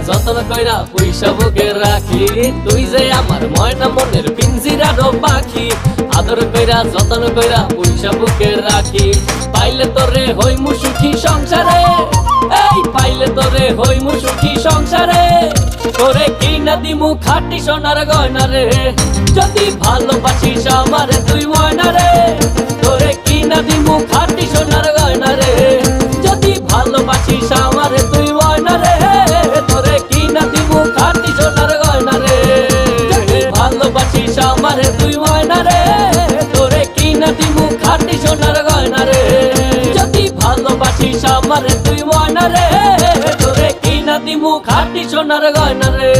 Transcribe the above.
যতন কইরা পয়সা বুকে রাখি, তুই যে আমার ময়না মনের পিঞ্জিরারও পাখি। আদর কইরা যতন কইরা পয়সা বুকে রাখি, পাইলে তোরে হইমু সুখী সংসারে, এই পাইলে তোরে হইমু সুখী সংসারে। তোরে কিনা দিমু খাঁটি সোনার গয়না রে, যদি ভালোবাসিস আমারে তুই ময়না রে। তোরে কিনা দিমু খাঁটি সোনার গয়না রে, যদি ভালোবাসিস আমারে তুই ময়না রে। তোরে কিনা দিমু খাঁটি সোনার গয়না রে, যদি ভালোবাসিস আমারে তুই ময়না রে। তোরে কিনা দিমু খাঁটি সোনার গয়না রে, যদি ভালোবাসিস আমারে তুই ময়না রে। তোরে কিনা দিমু খাঁটি সোনার গয়না রে।